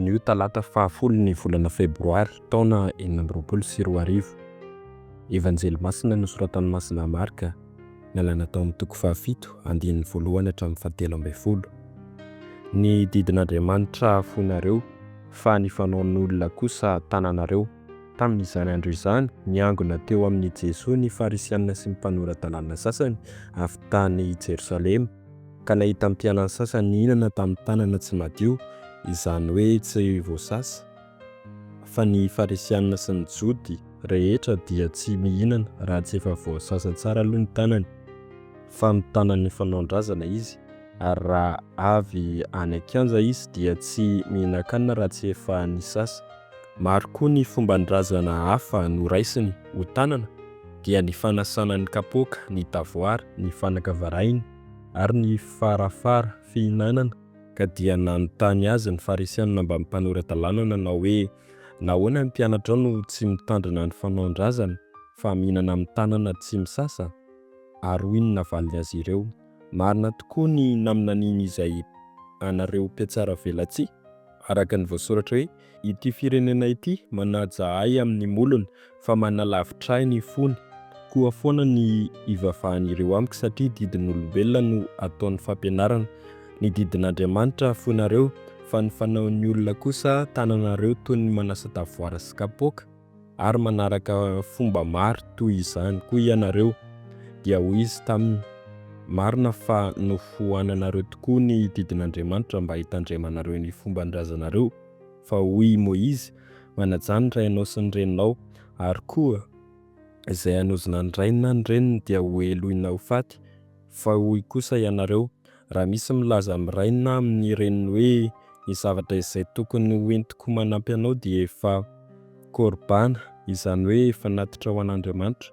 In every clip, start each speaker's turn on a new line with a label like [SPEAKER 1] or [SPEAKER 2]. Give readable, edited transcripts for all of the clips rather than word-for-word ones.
[SPEAKER 1] Anio talata 10 volana Febroary taona 2024. Evanjely Masina nosoratan'i Masina Marka nalaina tao amin'ny toko 7 andin'ny voalohany hatramin'ny 17. Ny didin'Andriamanitra afoinareo fa ny fanaon'ny olona kosa tananareo. Tamin'izany andro izany niangona teo amin'ny Jesoa ny Farisianina sy ny mpanora-dalàna sasany avy tany Jerosalema, ka nahita mpianany sasany mihinana tamin'ny tanana tsy madio, izany hoe tsy voasasa. Fa ny Farisianina sy ny jody rehetra dia tsy mihinana raha tsy efa voasasa tsara aloha ny tanany, fa ny tanan'ny fanaon-drazana izy, ary raha avy any an-kianja izy dia tsy mihinan-kanina raha tsy efa nisasa. Maro koa ny fomban-drazana hafa noraisiny ho tanana, dia ny fanasana ny kapoaka, ny tavoara, ny fanaka varahiny ary ny farafara fihinanana. Ka dia nanontany azy ny Farisianina mba mpanora-dalàna nanao hoe nahoana ny mpianatra no tsy mitandrina ny fanaon-drazana fa mihinana amin'ny tanana tsy misasa? Ary hoy ny navaly azy ireo, marina tokoa ny naminanian'i izay anareo mpiatsara velatsia, araka ny voasoratra hoe ity firenena ity manaja ahy amin'ny molony fa manalavitra ahy ny fony. Koa foana ny ivavahan'ireo amiko satria didin'olombelona no ataon'ny fampianarana. Ny didin'Andriamanitra afoinareo fa ny fanaon'ny olona kosa tananareo toy ny manasa tavoara sy kapoaka, ary manaraka fomba maro toy izany koa ianareo. Dia hoy izy taminy, marina fa nofohananareo tokoa ny didin'Andriamanitra mba hitandremanareo ny fomban-drazanareo. Fa hoy Moizy, manajany ny rainao sy ny reninao, ary koa izay hanozona ny rainy na ny reniny dia ho eloina ho faty. Fa hoy kosa ianareo, raha misy milaza amin'ny rainy na amin'ny reniny hoe ny zavatra izay tokony hoentiko manampy anao dia efa korbana, izany hoe efa natitra ho an'Andriamanitra,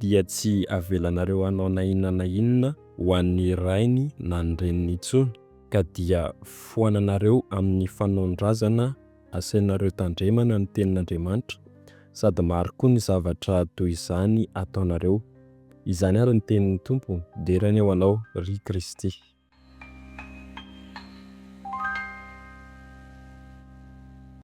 [SPEAKER 1] dia tsy avelanareo hanao na inona na inona ho an'ny rainy na ny reniny intsony, ka dia fohananareo amin'ny fanaon-drazana, asainareo tandremana ny tenin'Andriamanitra, sady maro koa ny zavatra toy izany ataonareo. Izany ary ny tenin'ny Tompo, derany eo anao ry Kristy.